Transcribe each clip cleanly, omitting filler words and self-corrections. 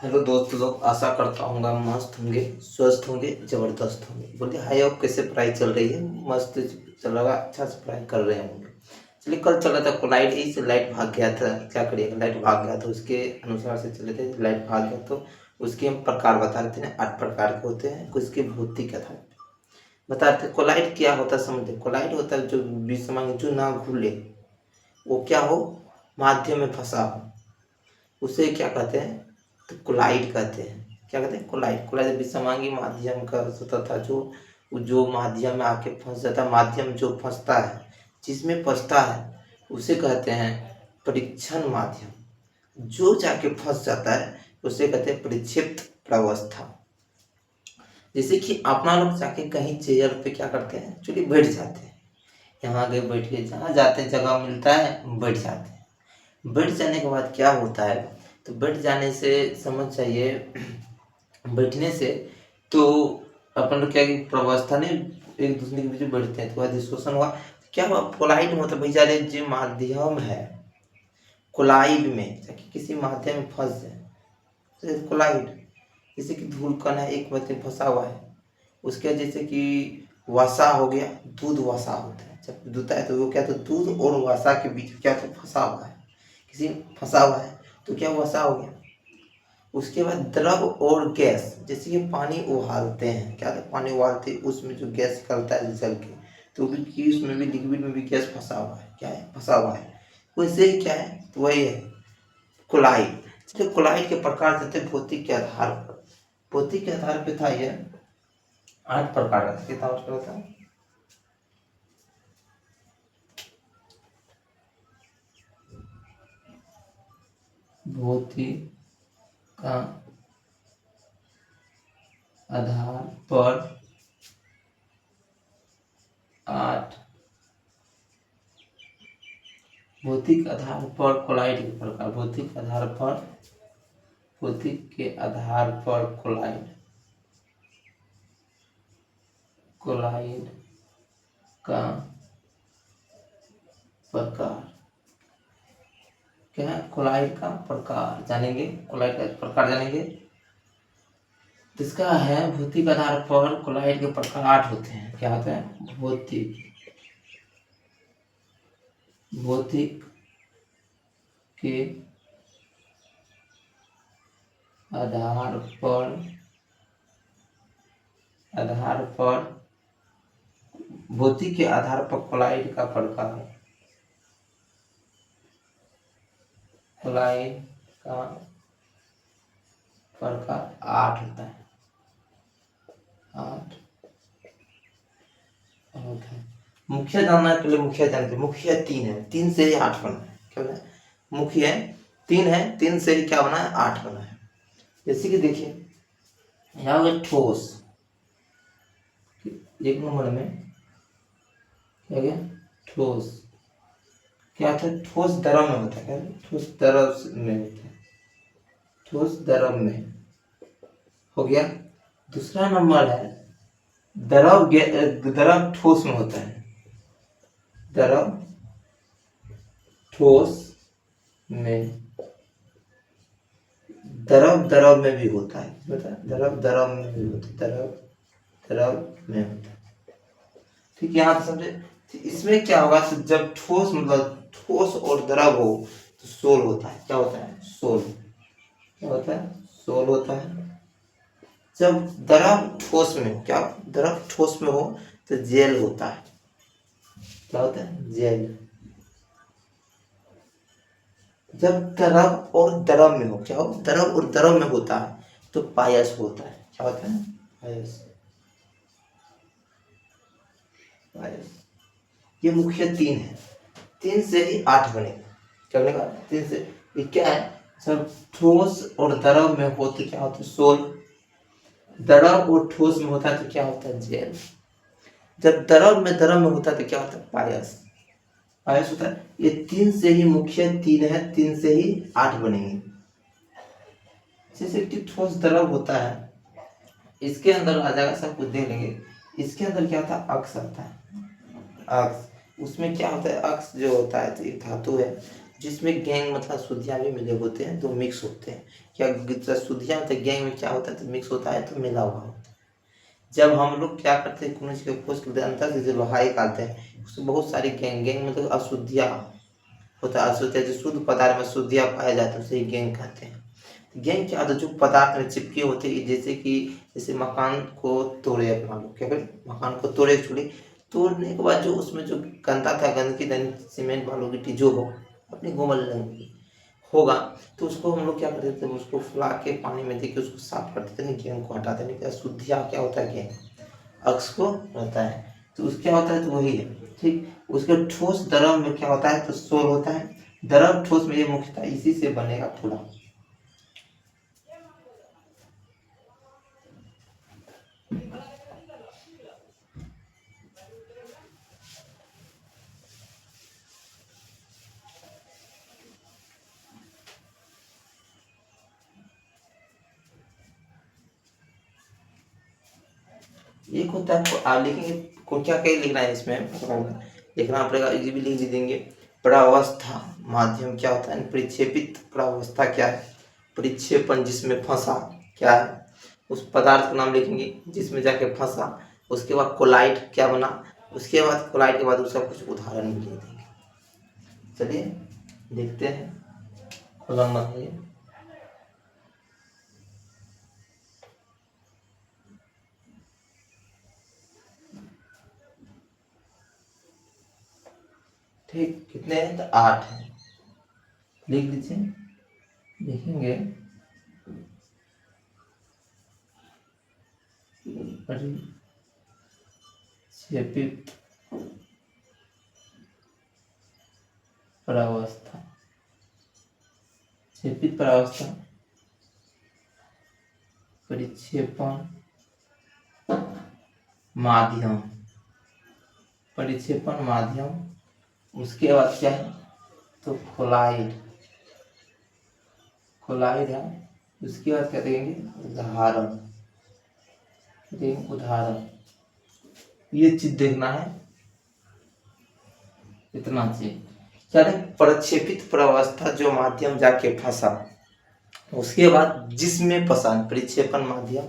Hello दोस्त लोग, आशा करता हूँ मस्त होंगे, स्वस्थ होंगे, जबरदस्त होंगे। बोलिए हाय, अब कैसे पढ़ाई चल रही है? मस्त चल रहा, अच्छा से पढ़ाई कर रहे होंगे। चलिए, कल चला था कोलाइट, यही से लाइट भाग गया था। क्या करिएगा, लाइट भाग गया तो उसके अनुसार से चले थे। लाइट भाग गया तो उसके हम प्रकार बता रहे थे ना, 8 प्रकार के होते हैं। कुछ के भौतिक आधार बता रहे थे। कोलाइट क्या होता है समझे? कोलाइट होता है जो विषम जो ना घुले, वो क्या हो, माध्यम में फंसा हो, उसे क्या कहते हैं? तो कोलाइड कहते हैं। क्या कहते हैं? कोलाइड। कोलाइड विषमांगी माध्यम का होता था, जो माध्यम में आके फंस जाता है। माध्यम जो फंसता है, जिसमें फंसता है, उसे कहते हैं परीक्षण माध्यम। जो जाके फंस जाता है उसे कहते हैं परिक्षिप्त प्रावस्था। जैसे कि अपना लोग जाके कहीं चेयर पे क्या करते हैं, चलिए बैठ जाते हैं। यहाँ गए, बैठिए, जहाँ जाते हैं जगह मिलता है बैठ जाते हैं। बैठ जाने के बाद क्या होता है, तो बैठ जाने से समझ जाइए, बैठने से तो अपन लोग क्या कि प्रावस्था ने एक दूसरे के बीच में बैठते हैं, तो वह डिस्कशन हुआ। क्या हुआ, कोलाइड मतलब भैया रे जो माध्यम है, कोलाइड में ताकि किसी माध्यम में फंस जाए, तो कोलाइड। जैसे कि धूल कण है, एक व्यक्ति फंसा हुआ है, उसके जैसे कि वसा हो गया, दूध वसा होता है। जब दूध है तो वो क्या, तो दूध और वसा के बीच क्या, तो फंसा हुआ है, किसी फंसा हुआ है, तो क्या वसा हो गया। उसके बाद द्रव और गैस, जैसे कि पानी उबालते हैं, क्या था, पानी उबालते उसमें जो गैस निकलता है जल के, तो भी कि उसमें भी लिक्विड में भी गैस फंसा हुआ है। क्या है? फंसा हुआ है। वैसे ही क्या है, तो वही है कोलाइड। चलिए, कोलाइड के प्रकार देते हैं भौतिक के आधार पर। भौतिक के आधार पर था ये 8 प्रकार का। कितना होता है? भौतिक का आधार पर 8 भौतिक आधार पर कोलाइड के प्रकार। भौतिक आधार पर, भौतिक के आधार पर कोलाइड, कोलाइड का प्रकार क्या है? कोलाइड का प्रकार जानेंगे, कोलाइड का प्रकार जानेंगे। तो इसका है भौतिक आधार पर कोलाइड के प्रकार 8 होते हैं। क्या होता है? भौतिक के आधार पर, भौतिक के आधार पर कोलाइड का प्रकार, कोलाइड का प्रकार 8 होता है। 8 होता है। मुख्य जानना है, पहले मुख्य जानते। मुख्य 3 है, 3 से ही 8 बना है। क्या बना है? मुख्य 3 है, 3 से ही क्या बना है? 8 बना है। जैसे कि देखिए, यहाँ हो गया ठोस, 1 नंबर में क्या गया? ठोस। क्या था? ठोस द्रव में होता है। क्या? ठोस द्रव में होता है, ठोस द्रव में हो गया। दूसरा नंबर है द्रव ठोस में होता है। द्रव ठोस में, द्रव में भी होता है। द्रव में भी होता है, द्रव में होता है। ठीक, यहाँ तो समझे। इसमें क्या होगा, जब ठोस मतलब ठोस और द्रव हो तो सोल होता है। क्या होता है? सोल। क्या होता है? सोल होता है। जब द्रव ठोस में हो, क्या द्रव ठोस में हो तो जेल होता है। क्या होता है? जेल। जब द्रव और द्रव में हो, क्या हो, द्रव और द्रव में होता है तो पायस होता है। क्या होता है? पायस। पायस। ये मुख्य 3 है, 3 से ही 8 बनेगा। क्या बनेगा? 3 से। ये क्या है, जब ठोस और द्रव में हो तो क्या होता है? सोल। द्रव और ठोस में होता है तो क्या होता है? जेल। जब द्रव में होता है तो क्या होता है? पायस। पायस होता है। ये 3 से ही मुख्य 3 है, 3 से ही 8 बनेंगे। जैसे कि ठोस द्रव होता है, इसके अंदर आ जाएगा, सब कुछ देख लेंगे। इसके अंदर क्या होता है? अक्ष आता है। अक्ष, उसमें क्या होता है? अक्ष जो होता है तो एक धातु है, जिसमें गैंग मतलब अशुद्धियाँ भी मिले होते हैं, तो मिक्स होते हैं। क्या अशुद्धियाँ होते हैं गैंग में, क्या होता है तो मिक्स होता है, तो मिला हुआ होता है। जब हम लोग क्या करते हैं, कोनो चीज़ को खोज करते हैं, अंदर से जो लोहा निकालते हैं, उसमें बहुत सारी गैंग मतलब अशुद्धियाँ होता है। अशुद्धियाँ जो शुद्ध पदार्थ में अशुद्धियाँ पाए जाते हैं, उसे गैंग कहते हैं। गैंग क्या होता है, जो पदार्थ में चिपके होते हैं, जैसे मकान को तोड़े, अपना लोग क्या करें, मकान को तोड़े, एक्चुअली तोड़ने के बाद जो उसमें जो गंदा था, गंदगी यानी सीमेंट बालू गिट्टी जो हो अपनी कोमल रंग की होगा, तो उसको हम लोग क्या करते थे, उसको फुला के पानी में दे के उसको साफ करते थे, नहीं गैंग को हटाते, नहीं क्या अशुद्धियाँ क्या होता है, गैंग अक्स को रहता है, तो उसका क्या होता है, तो वही है। ठीक, उसके ठोस द्रव में क्या होता है, तो सोल होता है। द्रव ठोस में ये मुख्यतः इसी से बनेगा पूरा। एक होता है, आप लिखेंगे को क्या क्या लिखना है इसमें, लिखना पड़ेगा, ये भी लिख देंगे। प्रावस्था माध्यम क्या होता है, परिक्षेपित प्रावस्था क्या है, परिक्षेपण जिसमें फंसा क्या है, उस पदार्थ का नाम लिखेंगे जिसमें जाके फंसा। उसके बाद कोलाइड क्या बना, उसके बाद कोलाइड के बाद उसका कुछ उदाहरण भी लिख देंगे। चलिए देखते हैं, कलम बनाइए। ठीक, कितने हैं, तो 8 हैं, लिख लीजिए। लिखेंगे परिक्षेपित प्रावस्था, क्षेपित प्रावस्था, परिक्षेपण माध्यम, परिक्षेपण माध्यम। उसके बाद क्या है, तो कोलाइड, कोलाइड है। उसके बाद क्या देंगे, उदाहरण देंगे, उदाहरण। ये चीज देखना है, इतना चाहिए। क्या है, प्रक्षेपित प्रावस्था जो माध्यम जाके फंसा, उसके बाद जिसमें फंसा परिक्षेपण माध्यम,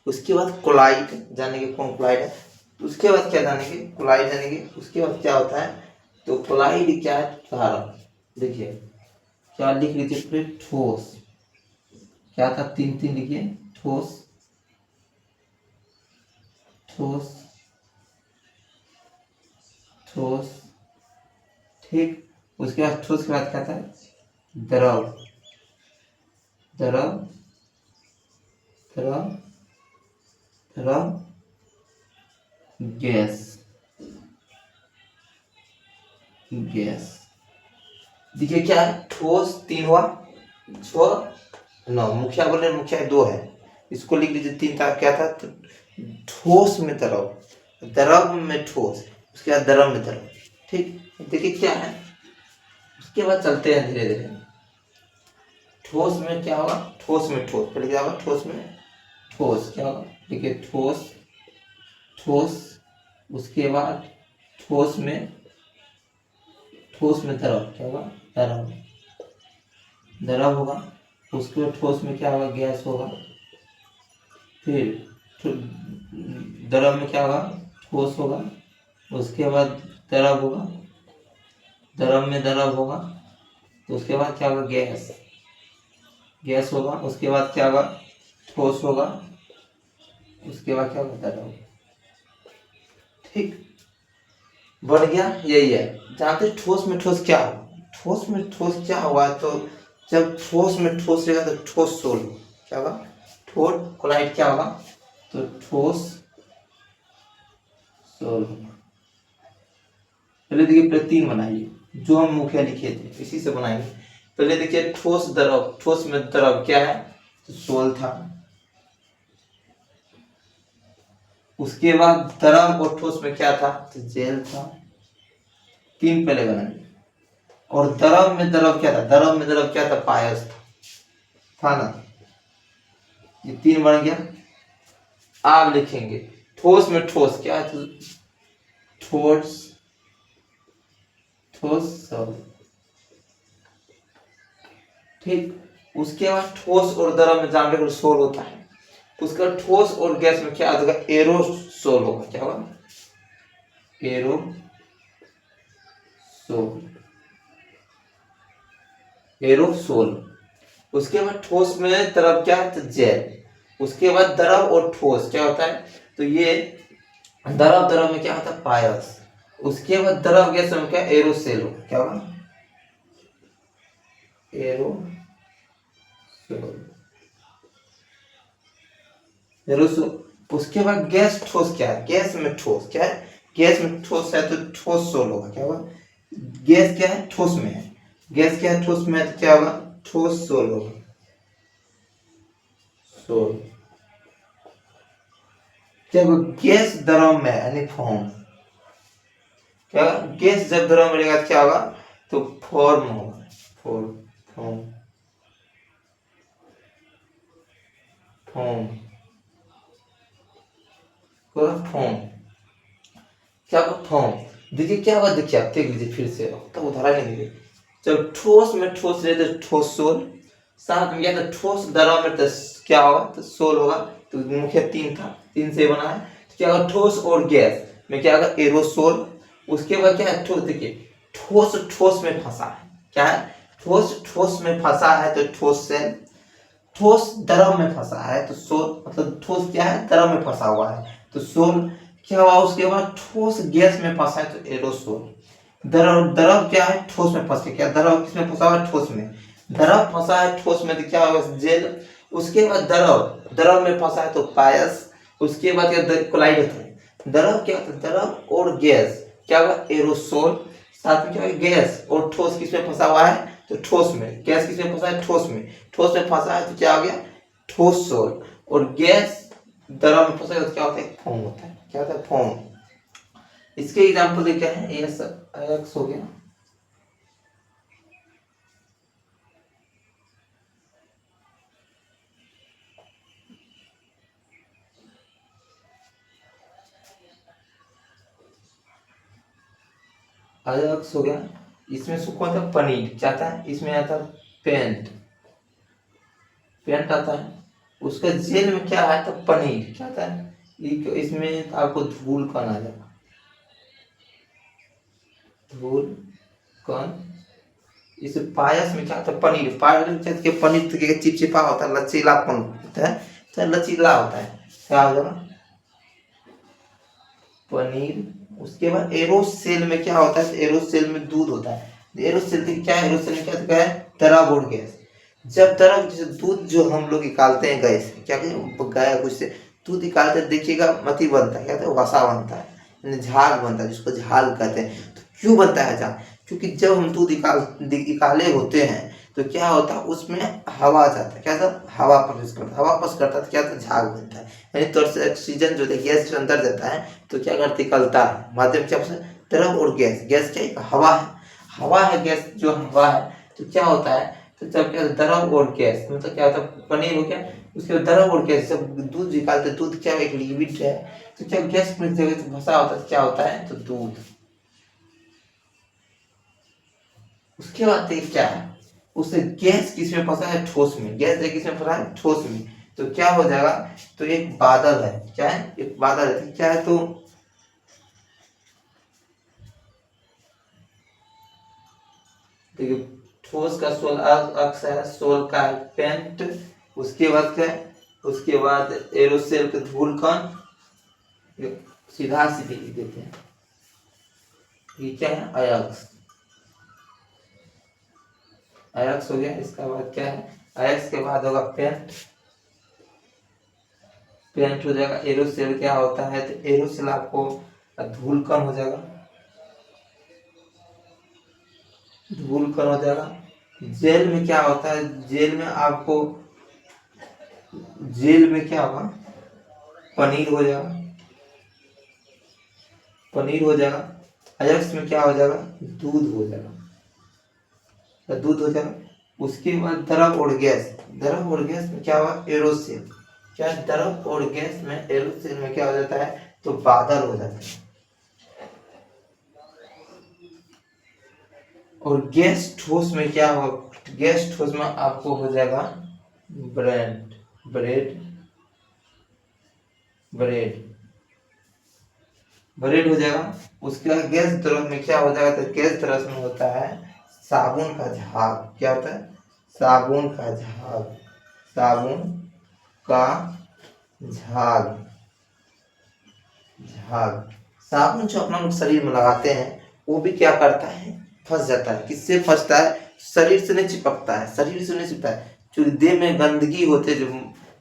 उसके बाद कोलाइड जानेंगे, कौन कोलाइड है, उसके बाद क्या जानेंगे, कोलाइड जानेंगे। उसके बाद क्या होता है, तो कोलाइड क्या है, उदाहरण। देखिए क्या लिख लीजिए, फिर ठोस क्या था, 3 लिखिए, ठोस, ठोस, ठोस। ठीक, उसके बाद ठोस के बाद क्या था, द्रव, द्रव, द्रव, द्रव, गैस, गैस। देखिए क्या है, ठोस 3 हुआ, 6 9, मुखिया बोले मुखिया 2 है, इसको लिख लीजिए 3 था, क्या था, तो ठोस में द्रव, द्रव में ठोस, उसके बाद द्रव में द्रव। ठीक, देखिए क्या है, उसके बाद चलते हैं धीरे धीरे। ठोस में क्या होगा, ठोस में ठोस, पहले क्या होगा, ठोस में ठोस क्या होगा, देखिए ठोस, ठोस। उसके बाद ठोस में, ठोस में द्रव क्या होगा, द्रव, द्रव होगा। उसके बाद ठोस में क्या होगा, गैस होगा। फिर द्रव में क्या होगा, ठोस होगा। उसके बाद द्रव होगा, द्रव में द्रव होगा। तो उसके बाद क्या होगा, गैस, गैस होगा। उसके बाद क्या होगा, ठोस होगा। उसके बाद क्या होगा, द्रव। ठीक, बढ़ गया, यही है। जानते ठोस में ठोस क्या होगा, ठोस में ठोस क्या होगा, तो जब ठोस में ठोस रहेगा तो ठोस सोल क्या होगा, ठोस कोलाइड क्या होगा, तो ठोस सोल। पहले देखिए, पहले 3 बनाइए जो हम मुखिया लिखे थे, इसी से बनाएंगे। पहले देखिए ठोस द्रव, ठोस में द्रव क्या है, तो सोल था। उसके बाद द्रव और ठोस में क्या था, तो जेल था। 3 पहले बनाइए। और द्रव में द्रव क्या था, द्रव में द्रव क्या था, पायस था ना। ये 3 बन गया। आप लिखेंगे ठोस में ठोस क्या है, तो ठोस, ठोस सोल। ठीक। उसके बाद ठोस और द्रव में जान रहे सोल होता है, उसका ठोस और गैस में क्या आ जाएगा, एरोसोल होगा। क्या होगा, एरोसोल, एरोसोल। उसके बाद ठोस में द्रव क्या है, तो जेल। उसके बाद द्रव और ठोस क्या होता है, तो ये द्रव द्रव में क्या होता है, पायस। उसके बाद द्रव गैस में क्या, एरोसेल होगा। क्या होगा, एरोसोल, एरोसोल। उसके बाद गैस ठोस क्या है, गैस में ठोस क्या है, गैस में ठोस है तो ठोस सोल होगा। क्या होगा, गैस क्या है, ठोस में है, गैस क्या है, ठोस में है, तो क्या होगा, ठोस सोल होगा, सोल। जब गैस द्रव में यानी फॉर्म, क्या गैस जब द्रव में रहेगा तो क्या होगा, तो फॉर्म होगा, फॉर्म, फॉर्म, फॉर्म, फॉर्म। क्या होगा, फॉर्म। देखिए क्या होगा, देखिए आप देख लीजिए फिर से, तो उदाहरण नहीं दीजिए। जब ठोस में ठोस रहे तो ठोस सोल, साथ में क्या था, ठोस द्रव में तो क्या होगा, तो सोल होगा। तो मुख्य तीन था, तीन से बना है। तो क्या होगा, ठोस और गैस में क्या होगा, एरोसोल। उसके बाद क्या है, ठोस। देखिए ठोस ठोस में फंसा है, क्या है, ठोस ठोस में फंसा है तो ठोस सेल, ठोस द्रव में फंसा है तो सोल, मतलब ठोस क्या है, द्रव में फंसा हुआ है तो सोल। क्या हुआ, उसके बाद ठोस गैस में फंसा है तो एरोसोल। द्रव द्रव क्या है, ठोस में फंस गया, क्या द्रव किसमें फंसा हुआ है, ठोस में। द्रव फंसा है ठोस में तो क्या होगा, जेल। उसके बाद द्रव द्रव में फंसा है तो पायस। उसके बाद क्या, कोलाइड होता है। द्रव क्या होता है, द्रव और गैस क्या होगा, एरोसोल। साथ में क्या होगा, गैस और ठोस किसमें फंसा हुआ है, तो ठोस में। गैस किसमें फंसा है, ठोस में। ठोस में फंसा है तो क्या हो गया, ठोस सोल। और गैस द्रव में फंसा है तो क्या होता है, फोम होता है। क्या होता है, फोम। इसके एग्जांपल क्या है, ये सब अयस्क हो गया। अयस्क हो गया। इसमें सुख होता है पनीर, क्या आता है, इसमें आता है पेंट, पेंट आता है। उसका जेल में क्या है, तो पनीर क्या आता है, इसमें आपको धूल कण आ जाएगा, धूल कण। इस पायस में क्या होता है, पनीर, पायस के पनीर तो चिपचिपा होता है, लचीलापन होता है, तो लचीला होता है। क्या हो जाएगा, पनीर। उसके बाद एरोसेल में क्या होता है, एरोसेल में दूध होता है। एरोसेल क्या है, एरोसेल में क्या होता है, तरल और गैस। जब तरल, जैसे दूध जो हम लोग निकालते हैं गैस से, क्या कहते, गाय कुछ से दूध निकालते हैं, देखिएगा मती बनता है, क्या कहते हैं, वसा बनता है, यानी झाग बनता है, जिसको झाग कहते हैं। तो क्यों बनता है झाग, क्योंकि जब हम दूध निकाले होते हैं तो क्या होता है, उसमें हवा आ जाता है, क्या था, हवा प्रवेश करता है, हवा प्रवेश करता है तो क्या होता है, झाग बनता है। यानी तो ऑक्सीजन जो है गैस जो अंदर जाता है तो क्या करती, निकलता है माध्यम क्या, तरल और गैस। गैस क्या है, हवा है, हवा है, गैस जो हवा है। तो क्या होता है, तो जब क्या, द्रव और गैस, मतलब क्या होता है, पनीर हो गया। उसके बाद द्रव और गैस, जब दूध निकालते, दूध क्या एक लिक्विड है, तो क्या गैस में जगह तो फंसा होता है, क्या होता है, तो दूध। उसके बाद देखिए क्या है, उससे गैस किस में फंसा है, ठोस में। गैस किस में फंसा है, ठोस में। तो क्या हो जाएगा, तो एक बादल है, क्या है, एक बादल है, क्या है, तो देखिए ठोस का सोल अक्स है, सोल का है पेंट। उसके बाद क्या है, उसके बाद एरोसेल के धूल कण, सीधा सीधे लिख देते हैं, ये क्या है, अयस्क, अयस्क हो गया। इसका बाद क्या है, अयस्क के बाद होगा पेंट, पेंट हो जाएगा। एरोसेल क्या होता है, तो एरोसेल आपको धूल कण हो जाएगा, धूल कण हो जाएगा। जेल में क्या होता है, जेल में आपको, जेल में क्या होगा, पनीर हो जाएगा, पनीर हो जाएगा। अयस्क में क्या हो जाएगा, दूध हो जाएगा, तो दूध हो जाएगा। उसके बाद द्रव और गैस, द्रव और गैस में क्या होगा, एरोसेल। क्या है, द्रव और गैस में, एरोसेल में क्या हो जाता है, तो बादल हो जाता है। और गैस ठोस में क्या होगा, गैस ठोस में आपको हो जाएगा ब्रेड ब्रेड ब्रेड ब्रेड हो जाएगा। उसके बाद गैस द्रव में क्या हो जाएगा, तो गैस द्रव में होता है साबुन का झाग। क्या होता है? साबुन का झाग। साबुन का झाग झाग साबुन जो अपना लोग शरीर में लगाते हैं वो भी क्या करता है, फंस जाता है। किससे फंसता है? शरीर से नहीं चिपकता है, शरीर से नहीं चिपकता है। जो देह में गंदगी होते हैं, जो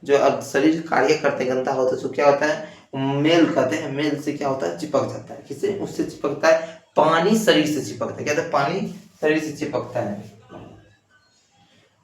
जो अब शरीर कार्य करते गंदा होता है, तो क्या होता है, मेल कहते हैं, मेल से क्या होता है, चिपक जाता है। किससे? उससे चिपकता है, पानी शरीर से चिपकता है। क्या होता है? पानी शरीर से चिपकता है।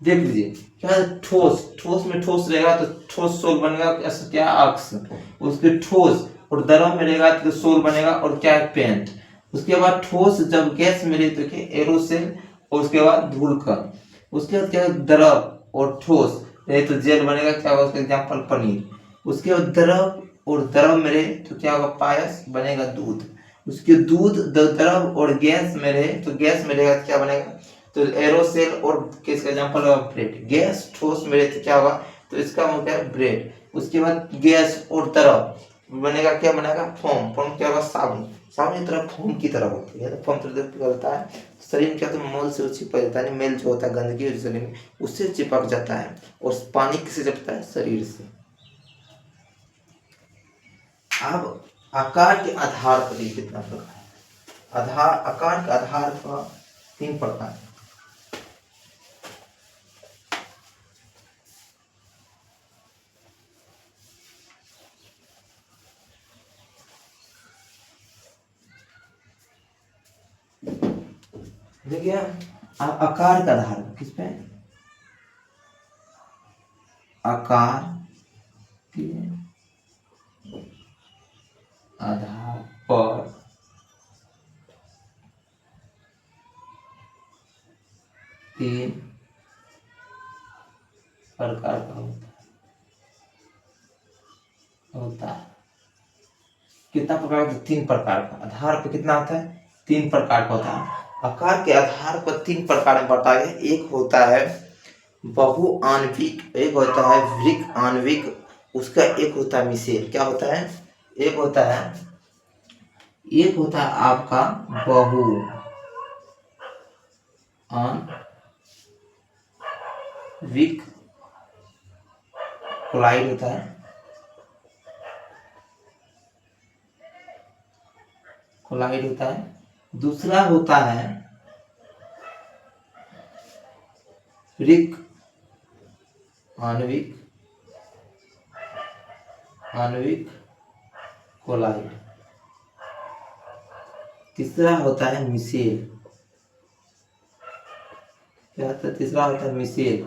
देख लीजिए क्या है, ठोस, ठोस में ठोस रहेगा तो ठोस सोल बनेगा, क्या अक्स, उसके ठोस, और द्रव में रहेगा तो सोल बनेगा, और क्या है, पेंट। उसके बाद ठोस जब गैस में रहे तो क्या, एरोसेल, और उसके बाद धूलकण। उसके बाद क्या है, द्रव और ठोस रहे तो जेल बनेगा, क्या होगा, उसका एग्जाम्पल पनीर। उसके बाद द्रव और द्रव में रहे तो क्या होगा, पायस बनेगा, दूध। उसके दूध द्रव और गैस में रहे तो गैस में रहेगा तो क्या बनेगा, तो एरोसेल, और किसका एग्जांपल होगा, ब्रेड। गैस ठोस में रहे तो क्या होगा, तो इसका मतलब क्या है, ब्रेड। उसके बाद गैस और द्रव बनेगा, क्या बनेगा, फोम। फोम क्या होगा, साबुन। साबुन की तरह फोम की तरह होती है, तो फोम तरह होता है शरीर में, क्या होता है, मोल से चिपक जाता है। मेल जो होता है गंदगी शरीर में, उससे चिपक जाता है। और पानी किससे चिपकता है, शरीर से। अब आकार के आधार पर ये कितना प्रकार है, आधार, आकार के आधार पर 3 प्रकार। देखिए आकार का आधार किस पे, आकार के आधार पर 3 प्रकार का होता है। कितना प्रकार का, 3 प्रकार का। आधार पे कितना होता है, 3 प्रकार का होता है। आकार के आधार पर 3 प्रकार में बांटा गया। एक होता है बहुआण्विक, एक होता है वृक्क आणविक, उसका एक होता है मिसेल। क्या होता है, एक होता है आपका बहु आणविक क्लोराइड होता है, क्लोराइड होता है। दूसरा होता है वृक्क आणविक क्लोराइड। तीसरा होता है मिसेल। क्या होता है, तीसरा होता है मिसेल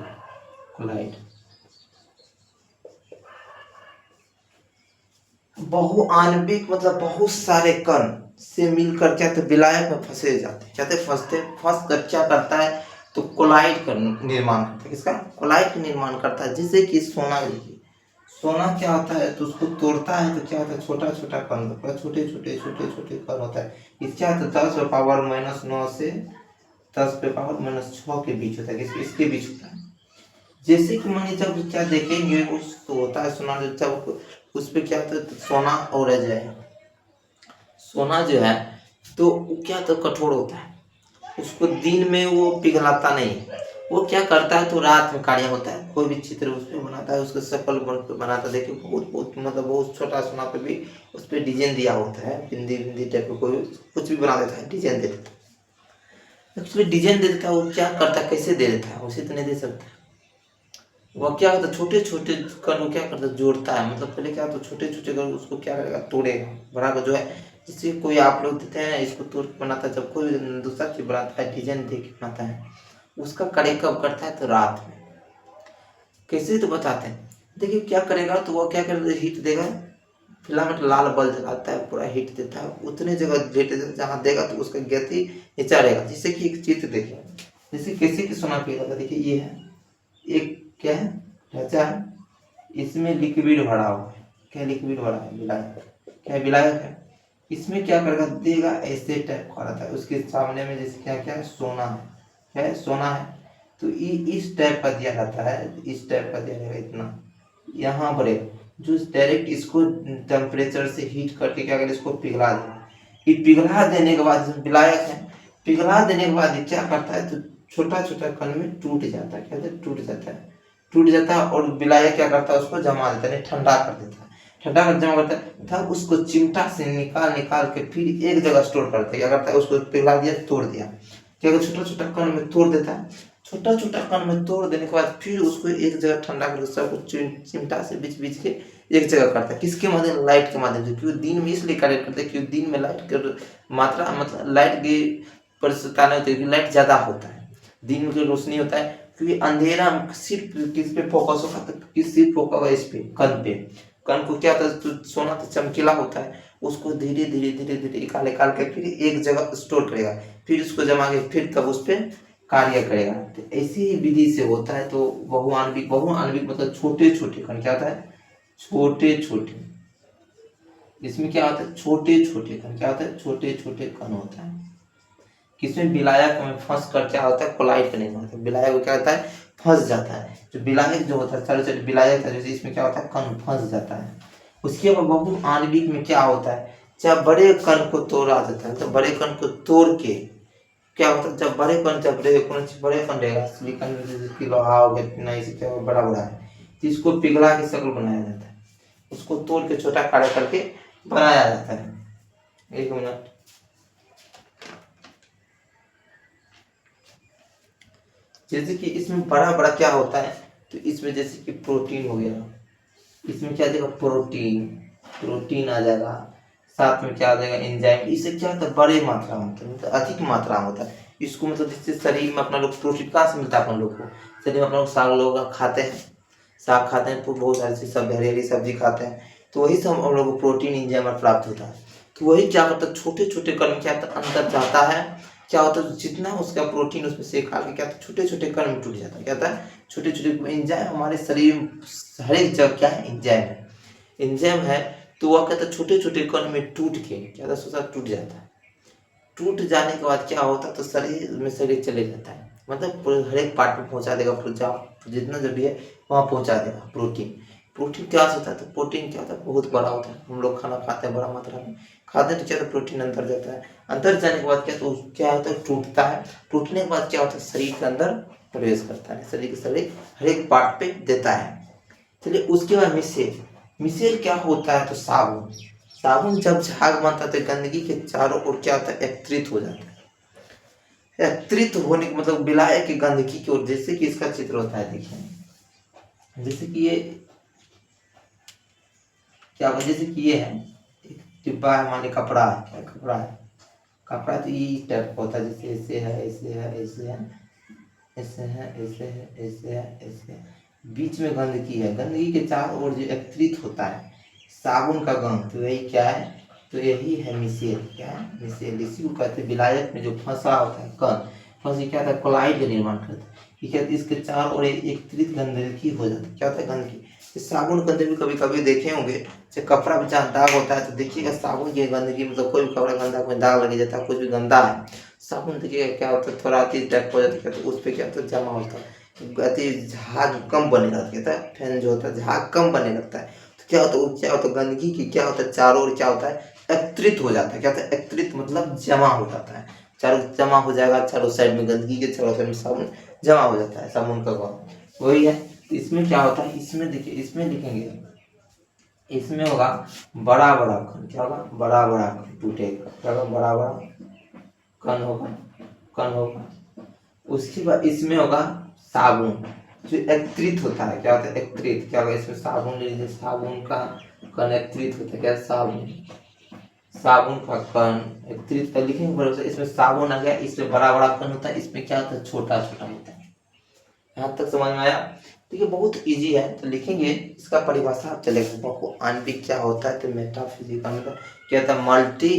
क्लोराइड। बहुआण्विक मतलब बहुत सारे कण से मिलकर क्या, तो विलायक में फंसे जाते हैं। क्या फंस कर क्या करता है, तो कोलाइड का निर्माण करता है। किसका, कोलाइड का निर्माण करता है। जैसे कि सोना, देखिए सोना क्या होता है, तो उसको तोड़ता है तो क्या होता है, छोटा छोटा कण, छोटे छोटे छोटे छोटे कण होता है। इसका तो 10⁻⁻9 से 10⁻⁻6 के बीच होता है। इसके बीच होता है। जैसे कि मानिए जब क्या देखेंगे, उस तो होता है सोना, जब उस पर क्या होता है, तो सोना और जाए, सोना जो है तो वो क्या, तो कठोर होता है। उसको दिन में वो पिघलाता नहीं, वो क्या करता है, तो रात में कार्य होता है। कोई भी चित्र उस पर बनाता है, उसको सफल बनाता है। देखिए बहुत बहुत मतलब बहुत छोटा सोना पे भी उस पर डिजाइन दिया होता है, बिंदी बिंदी टाइप का, कोई कुछ भी बना देता है, डिजाइन दे देता है। एक्चुअली डिजाइन दे देता है, वो क्या करता है, कैसे दे देता है, उसे तो नहीं दे सकता। वह क्या होता है, छोटे छोटे कण वो क्या करता है, जोड़ता है। मतलब पहले क्या होता है, छोटे छोटे कण उसको क्या करेगा, तोड़ेगा, बड़ा जो है। जैसे कोई आप लोग देते हैं, इसको तोड़ के बनाता है। जब कोई दूसरा चीज बनाता है, डिजाइन दे के बनाता है, उसका कार्य कब करता है, तो रात में। कैसे, तो बताते हैं। देखिए क्या करेगा, तो वह क्या करेगा, हीट देगा, फिलामेंट लाल बल्ब जलाता है, पूरा हीट देता है। उतने जगह हीट जहाँ देगा तो उसका गति नीचा रहेगा। जैसे कि एक चित्र देखिए, जैसे कैसे कि सोना पिघलता, देखिए ये है एक, क्या है, ढांचा है, इसमें लिक्विड भरा हुआ है। क्या लिक्विड भरा है, विलायक। क्या विलायक है। इसमें क्या करेगा, देगा, ऐसे टाइप का रहता है। उसके सामने में जैसे क्या क्या है, सोना है, क्या है, सोना है। तो इस टाइप का दिया रहता है, इस टाइप का दिया रहेगा इतना, यहाँ पर जो डायरेक्ट इसको टेम्परेचर से हीट करके क्या करें, इसको पिघला देना। ये पिघला देने के बाद विलायक है, पिघला देने के बाद ये क्या करता है, तो छोटा छोटा कण में टूट जाता है, क्या टूट जाता है, टूट जाता है। और विलायक क्या करता है, उसको जमा देता है, ठंडा कर देता है, ठंडा कर जमा करता है, तब उसको चिमटा से निकाल निकाल के फिर एक जगह स्टोर करता है। क्या करता है, उसको पिघला दिया, तोड़ दिया, क्या छोटा छोटा कण में तोड़ देता है। छोटा छोटा कण में तोड़ देने के बाद फिर उसको एक जगह ठंडा करके सब चिमटा से बीच बीच के एक जगह करता है। किसके माध्यम, लाइट के माध्यम से। क्योंकि दिन में इसलिए कार्य करते हैं क्योंकि दिन में लाइट की मात्रा, मतलब लाइट की परिशुद्धता नहीं होती है, लाइट ज्यादा होता है, दिन में रोशनी होता है। क्योंकि अंधेरा सिर्फ किस पे फोकस होगा, तो किस सिर्फ फोकस होगा, इस पे, कण पे। कण को क्या होता है, तो सोना तो चमकीला होता है, उसको धीरे धीरे धीरे धीरे निकाल निकाल के फिर एक जगह स्टोर करेगा, फिर उसको जमा के फिर तब उस पर कार्य करेगा। तो ऐसी ही विधि से होता है। तो बहुआण्विक, बहुआण्विक मतलब छोटे छोटे कण, क्या होता है, छोटे छोटे, इसमें क्या होता है, छोटे छोटे कण, क्या होता है, छोटे छोटे कण होता है। किसमें, विलायक में फंस कर क्या होता है, कोलाइड करने में होता है, विलायक क्या होता है, फंस जाता है। जो विलायक जो होता है, छोटे छोटे विलायक था, जैसे इसमें क्या होता है, कण फंस जाता है। उसके बाद बहुआण्विक में क्या होता है, जब बड़े कण को तोड़ा जाता है, तो बड़े कण को तोड़ के क्या होता है, जब बड़े कण, जब बड़े कण रहेगा, सिलिकॉन जैसे कि लोहा हो गया, नहीं से क्या बड़ा बड़ा है, तो इसको पिघला के शक्ल बनाया जाता है, उसको तोड़ के छोटा कार्य करके बनाया जाता है। एक मिनट, जैसे कि इसमें बड़ा बड़ा क्या होता है, तो इसमें जैसे कि प्रोटीन हो गया, इसमें क्या आ जाएगा, प्रोटीन, प्रोटीन आ जाएगा, साथ में क्या आ जाएगा, एंजाइम। इससे क्या होता है, बड़े मात्रा में होता है, मतलब अधिक मात्रा में होता है। इसको मतलब जिससे शरीर में अपना लोग प्रोटीन कहाँ से मिलता है, अपन लोग को शरीर में अपना लोग साग लोग खाते हैं, साग खाते हैं, तो बहुत सारी सब हरी हरी सब्जी खाते हैं, तो वही से हम लोग को प्रोटीन एंजाइम प्राप्त होता है। तो वही क्या करता है, छोटे छोटे कण क्या होता है, अंदर जाता है, क्या होता है, जितना उसका प्रोटीन उसमें से खा के क्या होता है, छोटे छोटे कण में टूट जाता है, क्या होता है, छोटे छोटे एंजाइम। हमारे शरीर में हर एक जगह क्या है, एंजाइम है, एंजाइम है। तो वह कहता है छोटे छोटे कण में टूट के क्या होता है, सोचा टूट जाता है। टूट जाने के बाद क्या होता है, तो शरीर में शरीर चले जाता है, मतलब हर एक पार्ट में पहुंचा देगा, जितना जो भी है वहाँ पहुंचा देगा प्रोटीन। प्रोटीन क्या होता है, तो प्रोटीन क्या होता है, बहुत बड़ा होता है। हम लोग खाना खाते हैं बड़ा मात्रा में, खाते हैं तो क्या होता है, प्रोटीन अंदर जाता है। अंदर जाने के बाद क्या, तो क्या होता है, टूटता है। टूटने के बाद क्या होता है, शरीर के अंदर प्रवेश करता है, शरीर के शरीर हर एक पार्ट पे देता है। चलिए उसके बाद मिसेल, मिसेल क्या होता है, तो साबुन। साबुन जब झाग बनता है तो गंदगी के चारों ओर क्या होता है, एकत्रित हो जाता है। एकत्रित होने का मतलब विलायक की गंदगी की ओर, जैसे कि इसका चित्र होता है, देखिए जैसे कि ये क्या होगा, जैसे कि ये है एक डिब्बा है, माने कपड़ा है, क्या कपड़ा है, कपड़ा तो इस टाइप का होता है, जैसे ऐसे है, ऐसे है, ऐसे है, ऐसे है, ऐसे है, ऐसे है, ऐसे है। बीच में गंदगी है, गंदगी के चारों ओर जो एकत्रित होता है साबुन का गंध, तो यही क्या है, तो यही है मिसेल। क्या है, मिसेल। इसी को कहते हैं विलायक में जो फंसा होता है कण, फंसी क्या होता है, कोलाइड का निर्माण करता है। ठीक है, इसके चारों ओर एकत्रित गंदगी हो जाती है। क्या होता है, गंदगी। इस साबुन के अंदर भी कभी कभी देखे होंगे, जब कपड़ा में जहाँ दाग होता है तो देखिएगा साबुन की गंदगी, मतलब कोई भी कपड़ा गंदा, कोई दाग लग जाता है, कुछ भी गंदा है, साबुन देखिएगा क्या होता है, थोड़ा अति टाइप हो जाता है, तो उस पर क्या होता है, जमा होता है, अति झाग कम बने लगता है, फैन जो होता है झाग कम बने लगता है। तो क्या होता है, क्या होता है, गंदगी की क्या होता है, चारों ओर क्या होता है, एकत्रित हो जाता है। क्या होता है, एकत्रित मतलब जमा हो जाता है, चारों जमा हो जाएगा, चारों साइड में गंदगी के चारों साइड में साबुन जमा हो जाता है, साबुन का गुण वही है। तो इसमें क्या होता है, इसमें देखिए, इसमें लिखेंगे, इसमें होगा बड़ा बड़ा कण, क्या होगा, बड़ा बड़ा कण टूटेगा, क्या होगा, बड़ा बड़ा कण होगा, कण होगा। उसके बाद इसमें होगा साबुन, जो एकत्रित होता है, क्या होता है, एकत्रित। क्या होगा, इसमें साबुन ले लीजिए, साबुन का कण एकत्रित होता है, क्या, साबुन, साबुन का कण एकत्रित कर लिखेंगे बड़े से। इसमें साबुन आ गया, इसमें बड़ा बड़ा कण होता है, इसमें क्या होता है, छोटा छोटा होता है। यहाँ तक समझ में आया। तो ये बहुत इजी है, तो लिखेंगे इसका परिभाषा आप चलेगा, बहुआण्विक क्या होता है, तो मेटाफिजिकल मतलब क्या होता है, मल्टी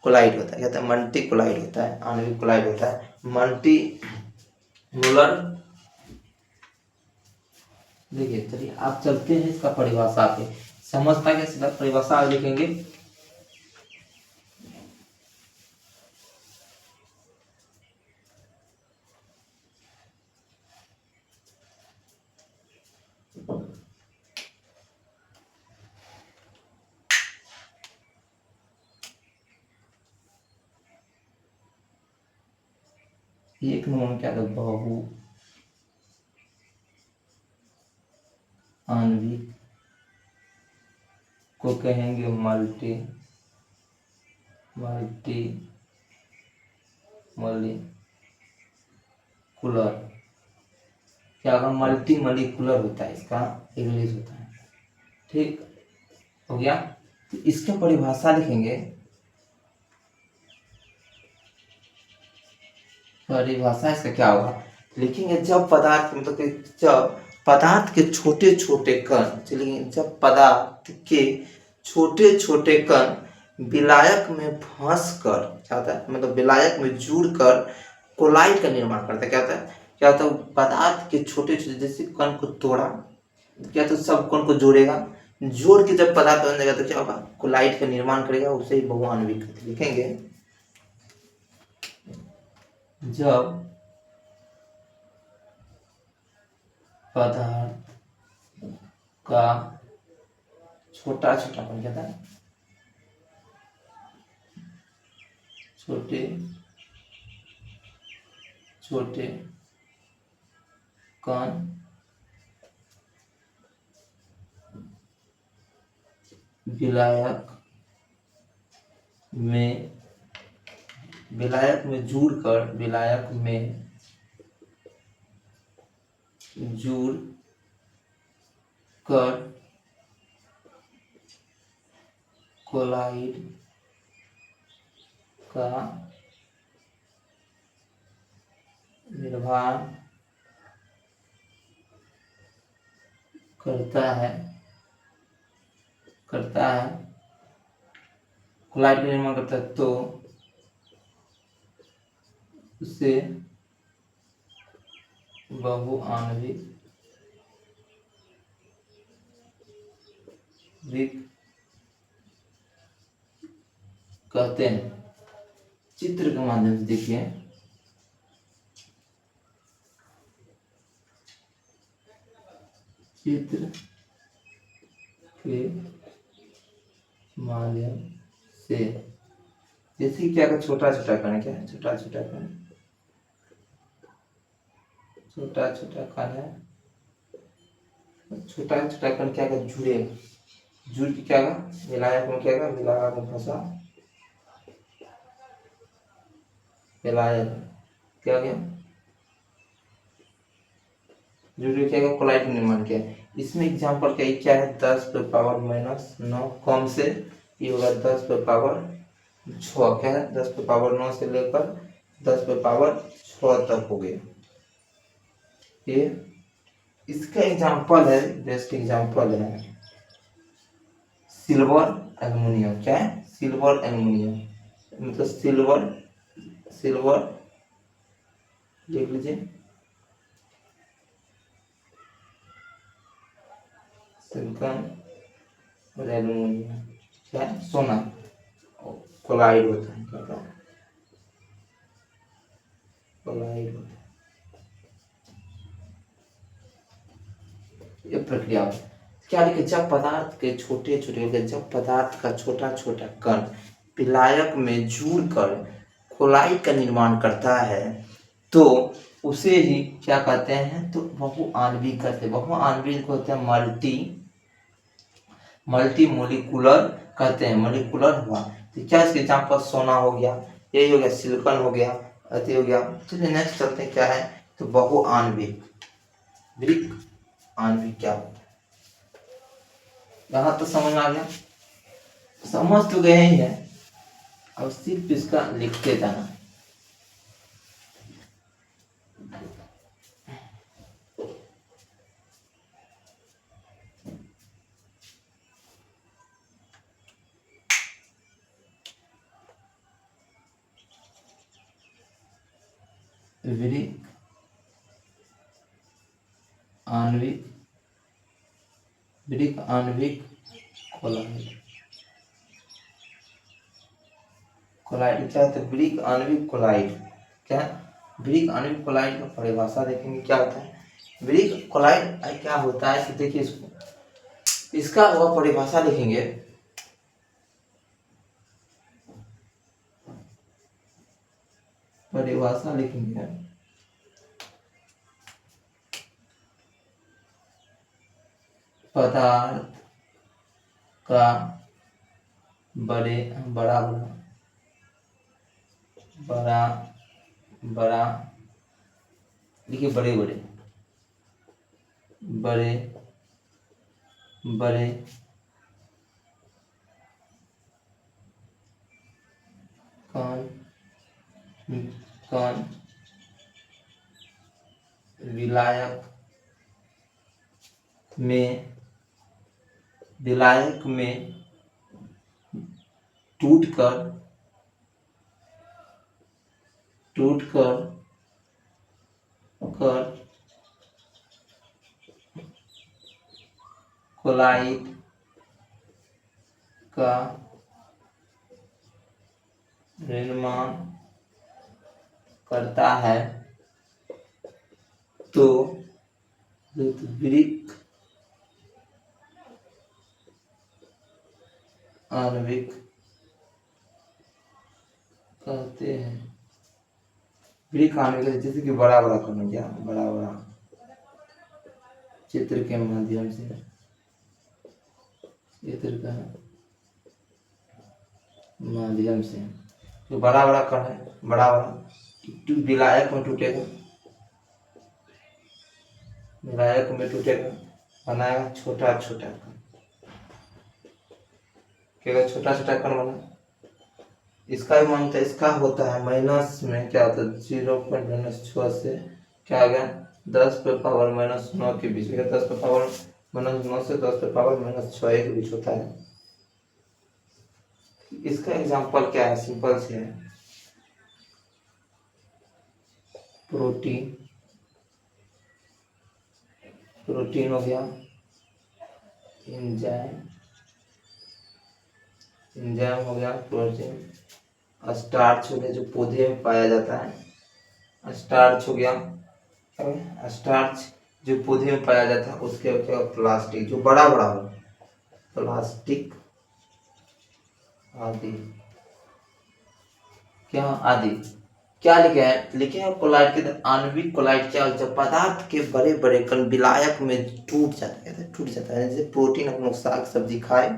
कोलाइड होता है, क्या होता है, मल्टी कोलाइड होता है, आणविक कोलाइड होता है, मल्टी मोलर। देखिए चलिए आप चलते हैं इसका परिभाषा पे, समझता है सीधा परिभाषा लिखेंगे। एक नंबर में क्या था, बहु आणविक को कहेंगे मल्टी मल्टी मोलिकुलर। क्या होगा, मल्टी मोलिकुलर होता है, इसका इंग्लिश होता है। ठीक हो गया। तो इसका परिभाषा लिखेंगे, परिभाषा इसका क्या होगा, लिखेंगे जब पदार्थ मतलब कि जब पदार्थ के छोटे छोटे कण, चलिए जब पदार्थ के छोटे छोटे कण विलायक में फंस कर क्या होता है, मतलब विलायक में जुड़कर कोलाइड का निर्माण करता है। क्या होता है, क्या होता है, पदार्थ के छोटे छोटे जैसे कण को तोड़ा, क्या तो सब कण को जोड़ेगा, जोड़ के जब पदार्थ बन जाएगा तो क्या होगा, कोलाइड का निर्माण करेगा, उसे ही बहुआण्विक कहते हैं। लिखेंगे जब पदार्थ का छोटा छोटा कण, कहता है छोटे छोटे कण विलायक में जुड़कर कोलाइड का निर्माण करता है कोलाइड का निर्माण करता है, तो उसे बहुआण्विक कहते हैं। चित्र के माध्यम से देखिए, चित्र के माध्यम से, जैसे क्या का छोटा छोटा कण, क्या है, छोटा छोटा कण है, छोटा छोटा कण क्या का जुड़े, जुड़ के क्या का विलायक में, क्या का विलायक में फंसा, विलायक क्या हो गया, जुड़ क्या का कोलाइड का निर्माण किया। इसमें एग्जांपल क्या है, 10⁻⁻9 कम से ये होगा 10⁻6, क्या है 10⁻9 से लेकर 10⁻6 तक हो गया। ये इसका एग्जांपल है, बेस्ट एग्जांपल है सिल्वर एल्युमिनियम। क्या है, सिल्वर एल्युमिनियम, मतलब सिल्वर लिख लीजिए, सिलिकॉन और एल्युमिनियम, क्या है, सोना कोलाइड होता है, क्या होता है, कोलाइड होता है। ये प्रक्रिया क्या लिखे, जब पदार्थ के छोटे छोटे, जब पदार्थ का छोटा छोटा कण विलायक में जुड़कर कोलाइड का निर्माण करता है, तो उसे ही क्या कहते हैं, तो बहुआण्विक कहते हैं। बहुआण्विक को होते हैं मल्टी मोलिकुलर कहते हैं। मोलिकुलर हुआ तो क्या, इसके एग्जांपल सोना हो गया, यही हो गया, सिलिकॉन हो गया, अति हो गया। चलिए नेक्स्ट चलते हैं, क्या है, तो बहुआण्विक आणविक क्या होता है। यहाँ तो समझ में आ गया, समझ तो गए ही है, अब सिर्फ इसका लिखते जाना। विरिक आणविक कोलाइड क्या होता है, विरिक आणविक कोलाइड। क्या, विरिक आणविक कोलाइड का परिभाषा देखेंगे क्या होता है। विरिक कोलाइड क्या होता है, तो देखिए इसका वह परिभाषा लिखेंगे, परिभाषा लिखेंगे पदार्थ का बड़ा बड़ा बड़ा देखिए बड़े बड़े बड़े बड़े कण कण विलायक में टूटकर कर कोलाइड का निर्माण करता है तो ऋत्विक आणविक कहते हैं। वृक्क आणविक जैसे कि बड़ा बड़ा करना क्या बड़ा बड़ा चित्र के माध्यम से तो बड़ा बड़ा कण है बड़ा बड़ा विलायक में टूटेगा बनाएगा छोटा छोटा कण क्या छोटा छोटा कण बना। इसका भी मानता है इसका होता है माइनस में क्या होता है 0.-6 से क्या आ गया 10⁻⁻9 के बीच में 10⁻⁻9 से 10⁻⁻6 के बीच होता है। इसका एग्जांपल क्या है सिंपल से है प्रोटीन हो गया एंजाइम हो गया प्रोटीन स्टार्च हो गया जो पौधे में पाया जाता है स्टार्च हो गया स्टार्च जो पौधे में पाया जाता है उसके क्या प्लास्टिक जो बड़ा बड़ा हो प्लास्टिक आदि क्या लिखे हैं कोलाइड के आणविक कोलाइड क्या जब पदार्थ के बड़े बड़े कण विलायक में टूट जाता है जैसे प्रोटीन हम लोग साग सब्जी खाए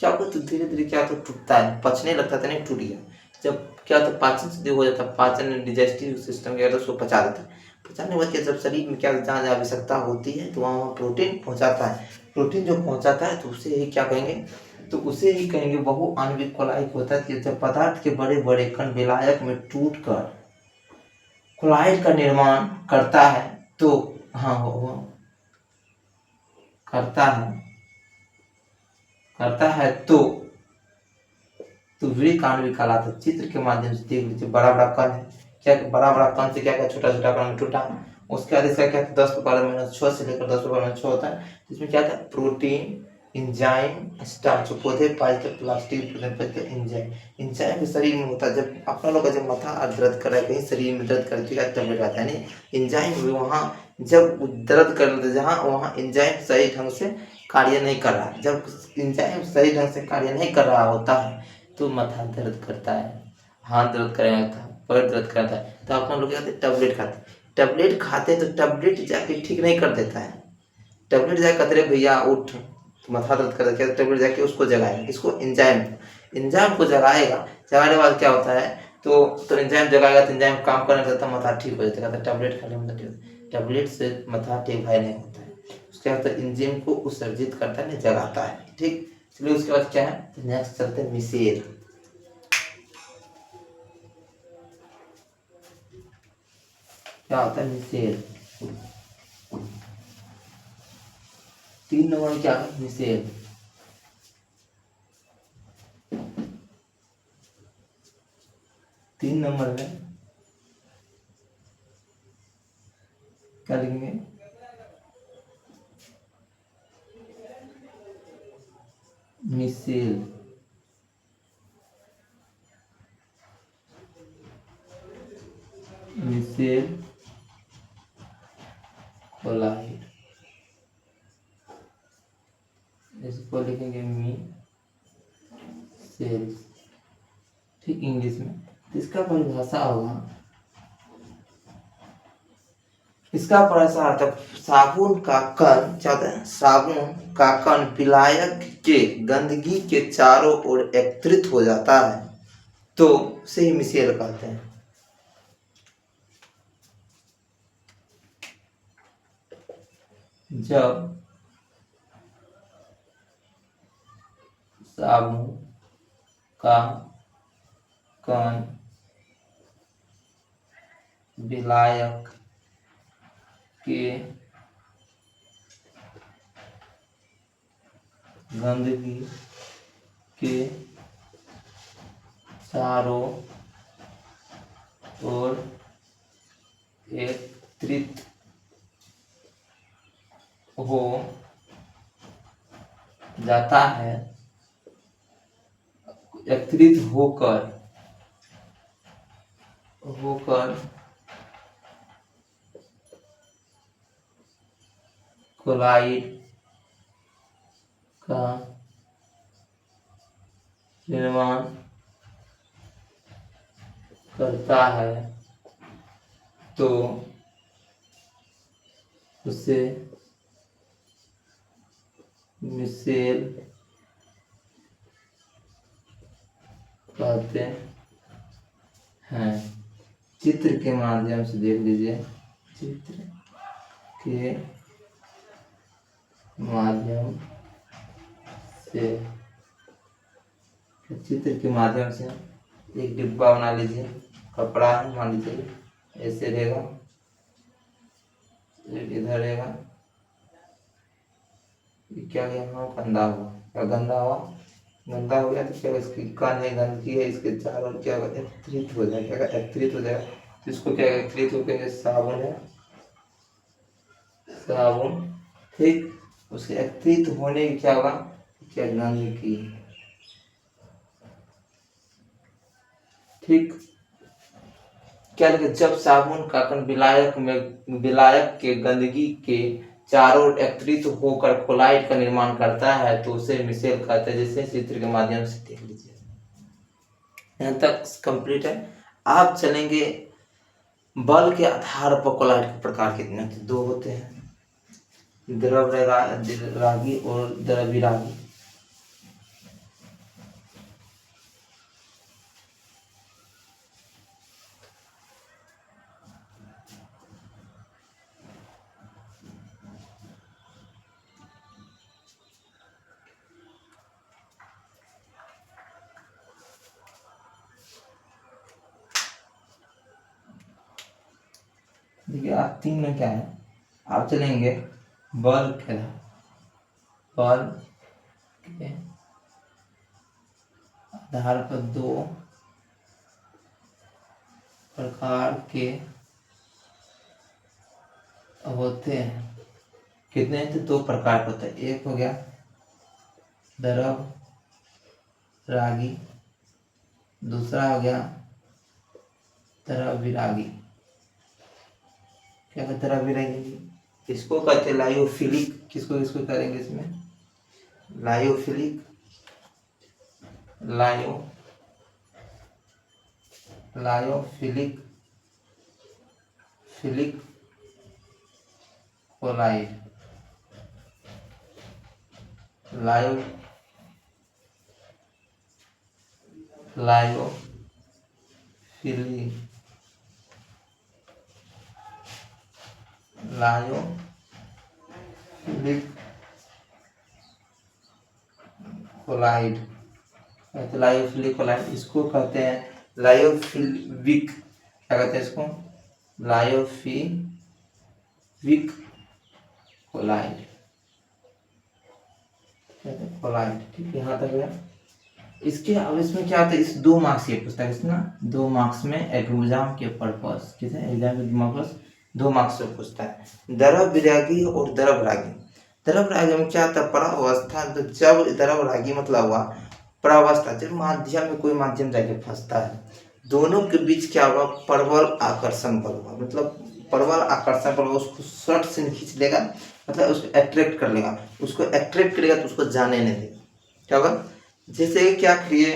क्या होता तो धीरे धीरे क्या तो टूटता है पचने लगता था नहीं टूट गया जब क्या होता पाचन से हो जाता पाचन डिजेस्टिव सिस्टम क्या होता है उसको पचा देता है पचाने के बाद जब शरीर में क्या जहाँ जहाँ आवश्यकता होती है तो वहाँ प्रोटीन पहुँचाता है प्रोटीन जो पहुँचाता है तो उसे ही क्या कहेंगे बहु आणविक कोलाइड होता है कि जब पदार्थ के बड़े बड़े कण विलायक में टूट कर कोलाइड का निर्माण करता है तो करता है तो वृक्क आणविक कहलाता है। चित्र के माध्यम से देख लीजिए बड़ा बड़ा कण है क्या बड़ा बड़ा कण से क्या छोटा छोटा कण टूटा उसके बाद इसका क्या 10⁻⁻6 से लेकर 10⁻⁻6 होता है इसमें क्या था प्रोटीन एंजाइम स्टार्च पौधे पाए प्लास्टिक एंजाइम शरीर में होता है जब अपना लोग जब माथा दर्द कर रहा है कहीं शरीर में दर्द करती है टैबलेट आता है नहीं एंजाइम वहाँ जब दर्द कर रहे जहाँ वहाँ एंजाइम सही ढंग से कार्य नहीं कर रहा जब एंजाइम सही ढंग से कार्य नहीं कर रहा होता है तो माथा दर्द करता है हाथ दर्द करने लगता है पैर दर्द करता है तो अपना लोग क्या कहते हैं टैबलेट खाते हैं तो टैबलेट जाके ठीक नहीं कर देता है टैबलेट जाके कहते रहे भैया उठ माथा दर्द कर क्या टैबलेट जाके उसको जगाएगा इसको एंजाइम को जगाएगा जगाने के बाद क्या होता है तो एंजाइम जगाएगा तो एंजाइम काम करने लगता माथा ठीक हो जाता है टैबलेट खाने में टैबलेट से माथा ठीक भाई नहीं होता है उसके बाद एंजाइम को उत्सर्जित करता है जगाता है ठीक चलिए उसके बाद क्या है नेक्स्ट चलते हैं मिसेल क्या होता है मिसेल 3 नंबर में क्या है मिसेल तीन नंबर में क्या लिखेंगे मिसेल कोलाइड इसको लिखेंगे मिसेल ठीक इंग्लिश में तो इसका परिभाषा होगा इसका प्रसार था साबुन का कण क्या होता है, साबुन का कण विलायक के गंदगी के चारों ओर एकत्रित हो जाता है तो उसे ही मिसेल कहते हैं। जब साबुन का कण विलायक के गंदगी के चारों ओर एकत्रित हो जाता है, एकत्रित होकर क्लोराइड का निर्माण करता है तो उसे मिसेल कहते हैं। चित्र के माध्यम से देख लीजिए, चित्र के माध्यम से, चित्र के माध्यम से एक डिब्बा बना लीजिए, कपड़ा है मान लीजिए, ऐसे रहेगा, इधर रहेगा, क्या यहाँ गंदा हुआ, क्या गंदा हुआ, गंदा हो गया तो क्या इसकी कण है, गंदगी है, इसके चारों ओर क्या एकत्रित हो जाएगा, एकत्रित हो जाएगा तो इसको क्या एकत्रित होकर साबुन है, साबुन, ठीक, उसके एकत्रित होने की क्या होगा, क्या गंदगी, ठीक, क्या लगे, जब साबुन का कण विलायक के गंदगी के चारों ओर एकत्रित होकर क्लोराइड का निर्माण करता है तो उसे मिसेल कहते हैं। जैसे चित्र के माध्यम से देख लीजिए, यहाँ तक कंप्लीट है। आप चलेंगे बल के आधार पर क्लोराइड के प्रकार कितने होते हैं, 2 होते हैं, द्रव रागी और द्रविरागी। देखिए आप 3 में क्या है, आप चलेंगे बल के आधार पर 2 प्रकार के होते हैं, कितने हैं तो 2 प्रकार के होते हैं, एक हो गया द्रव रागी, दूसरा हो गया द्रविरागी। क्या कहते हैं द्रविरागी, इसको कहते हैं लायोफिलिक, किसको किसको करेंगे इसमें, lyophilic, lyophilic chloride, lyophilic chloride, lyophilic chloride, इसको कहते हैं लायोफिलिक, क्या कहते हैं इसको, लायोफिलिक क्लोराइड, क्लोराइड, ठीक है, यहाँ तक गया। इसके अब इसमें क्या होता है, इस 2 मार्क्स ये पूछता है, इसमें 2 मार्क्स में एग्जाम के पर्पस, किसे एग्जाम के पर्पस 2 मार्क्स से पूछता है। द्रविरागी और द्रवरागी, द्रवरागी में क्या होता है, परावस्था, तो जब द्रवरागी मतलब हुआ परावस्था, जब माध्यम में कोई माध्यम जाके फंसता है, दोनों के बीच क्या हुआ, प्रबल आकर्षण बल हुआ, मतलब प्रबल आकर्षण बल उसको शॉर्ट से खींच लेगा, मतलब उसको अट्रैक्ट कर लेगा, उसको अट्रैक्ट करेगा तो उसको जाने नहीं देगा, क्या होगा, जैसे क्या करिए,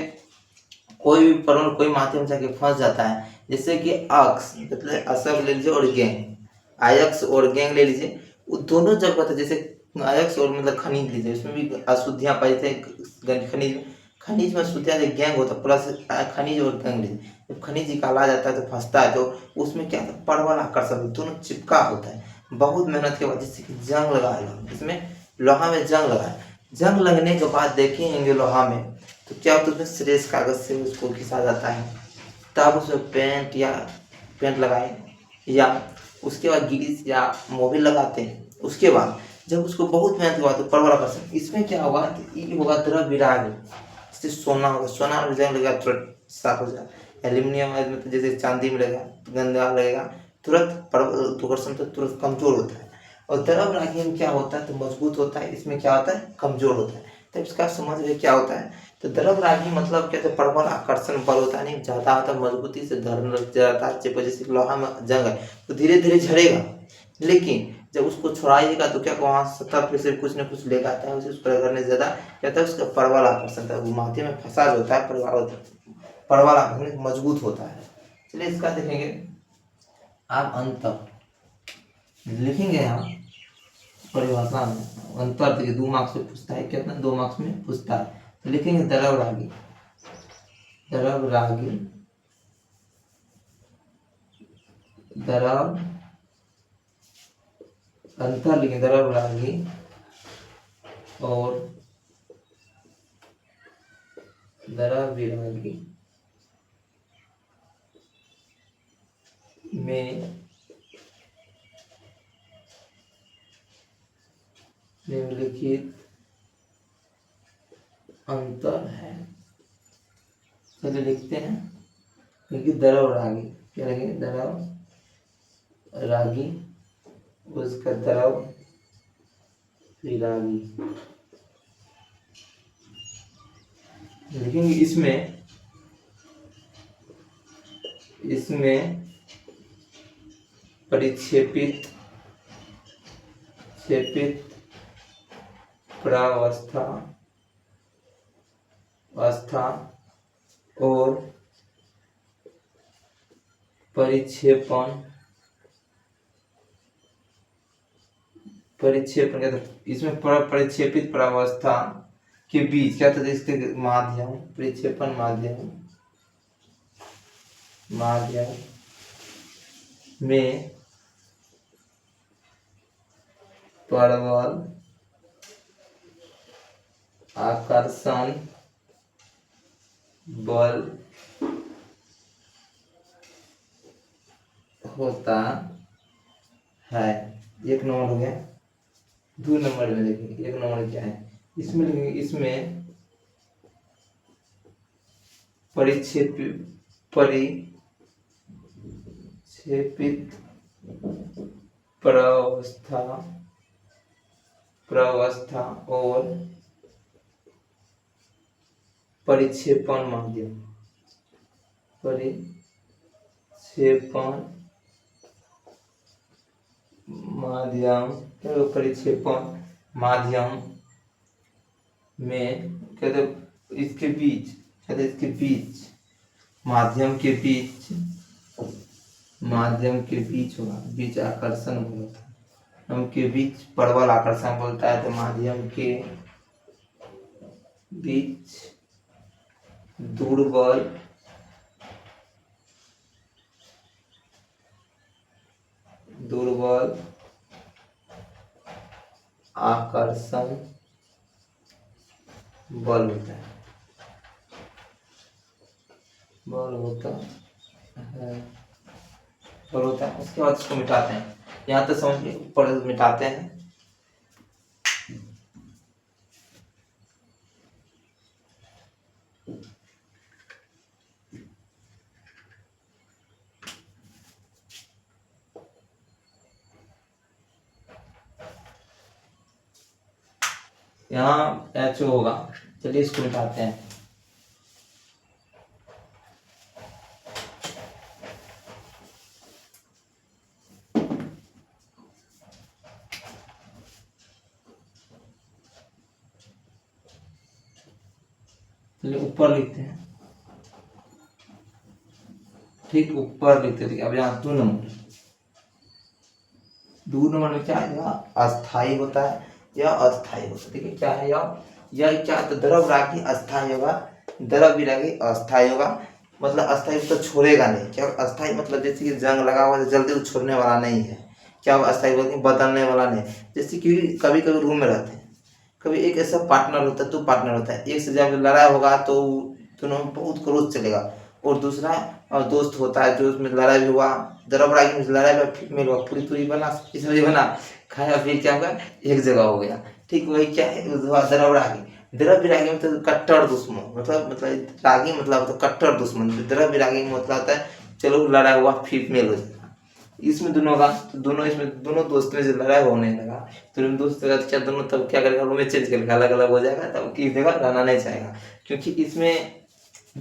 कोई भी परमाणु कोई माध्यम जाके फंस जाता है, जैसे कि अक्स मतलब असर ले लीजिए और गेंद, आयक्स और गैंग ले लीजिए, वो दोनों जगह होता है। जैसे आयक्स और मतलब खनिज लीजिए, उसमें भी अशुद्धियाँ पाई जाती हैं खनिज में। खनिज में अशुद्धियाँ गैंग होता है, प्लस खनिज और गैंग लीजिए। जब खनिज निकाला जाता है तो फंसता है, तो उसमें क्या होता है, परवल आकर्षण दोनों चिपका होता है। बहुत मेहनत के बाद जैसे कि जंग लगाएगा, इसमें लोहा में जंग लगाए, जंग लगने के बाद देखेंगे लोहा में तो क्या होता है, उसमें श्रेष्ठ कागज से उसको घिसा जाता है, तब उसमें पेंट लगाए, या उसके बाद ग्रीस या मोबिल लगाते हैं। उसके बाद जब उसको बहुत मेहनत के बाद तो परवल आकर्षण, इसमें क्या होगा, ये होगा द्रव विराग, जैसे सोना होगा, सोना में जंग लगेगा तुरंत साफ हो जाएगा। एल्यूमिनियम में तो जैसे चांदी में लगेगा गंदा लगेगा, तुरंत परवल आकर्षण तो तुरंत कमजोर होता है। और द्रव रागी में क्या होता है, तो मजबूत होता है, इसमें क्या होता है, कमजोर होता है। तो इसका समझ रहे क्या होता है, तो द्रव रागी मतलब क्या, तो प्रबल आकर्षण बल होता है, नहीं ज्यादा होता है, मजबूती से धरने लग जाता है। जैसे लोहा में जंग है तो धीरे धीरे झड़ेगा, लेकिन जब उसको छोड़ाइएगा तो क्या वहाँ सतह पे से कुछ न कुछ ले आता है, उसे प्रयोग करने से ज्यादा क्या होता है, उसका प्रबल आकर्षण था, वो माथे में फंसा जो होता है, प्रबल आकर्षण मजबूत होता है। चलिए इसका देखेंगे, आप अंतर लिखेंगे यहाँ परिभाषा में। अंतर देखिए 2 मार्क्स में पूछता है, कितना 2 मार्क्स में पूछता है, तो लिखेंगे द्रव रागी, द्रव रागी, द्रव अंतर लिखेंगे द्रव रागी और द्रव विरागी में निम्नलिखित अंतर है। चलिए लिखते हैं, क्योंकि द्रव रागी क्या लिखेंगे, द्रव रागी, उसका द्रव विरागी लिखेंगे। इसमें परिक्षेपित प्रावस्था और परिक्षेपण क्या था, इसमें परिक्षेपित प्रावस्था के बीच क्या था, इसके माध्यम, परिक्षेपण माध्यम में परवल आकर्षण बल होता है। 1 नंबर हो गया। 2 नंबर में देखिए, 1 नंबर क्या है, इसमें लिखेंगे, इसमें परिक्षेपित प्रावस्था और परिक्षेपण माध्यम में कहते इसके बीच माध्यम के बीच होगा, बीच आकर्षण बोलता है, हम के बीच प्रबल आकर्षण बोलता है, तो माध्यम के बीच दुर्बल आकर्षण बल होता है, उसके बाद इसको मिटाते हैं। यहाँ तक समझ ऊपर मिटाते हैं। यहाँ एच होगा, चलिए इसको मिटाते हैं। चलिए ऊपर लिखते हैं, ठीक ऊपर लिखते थे। अब यहाँ 2 नंबर 2 नंबर में क्या है, यह अस्थाई होता है, यह अस्थाई होता है। देखिए क्या है, यह क्या, तो द्रव रागी अस्थाई होगा, द्रव विरागी अस्थाई होगा। मतलब अस्थाई तो छोड़ेगा नहीं, क्या अस्थाई मतलब जैसे कि जंग लगा हुआ है जल्दी वो छोड़ने वाला नहीं है। क्या अस्थाई बोलते हैं, बदलने वाला नहीं। जैसे कि कभी कभी रूम में रहते हैं, कभी एक ऐसा पार्टनर होता है, तो पार्टनर होता है, एक से जब लड़ाई होगा तो दोनों में बहुत क्रोध चलेगा। और दूसरा दोस्त होता है, जो उसमें लड़ाई भी हुआ, द्रव रागी में लड़ाई में फीमेल हुआ, पूरी पूरी बना सब्जी बना खाया, फिर क्या होगा, एक जगह हो गया। ठीक वही क्या है, द्रव रागी। द्रव विरागी मतलब कट्टर दुश्मन, मतलब रागी मतलब तो कट्टर दुश्मन। द्रव विरागी मतलब होता है चलो लड़ाई हुआ फीमेल हो जाएगा। इसमें दोनों का, तो दोनों इसमें दोनों दोस्त में जो लड़ाई होने लगा, तो दोस्त का क्या दोनों तब क्या करेगा, रूम में चेंज करेगा, अलग अलग हो जाएगा, तब किसी जगह रहना नहीं चाहेगा। क्योंकि इसमें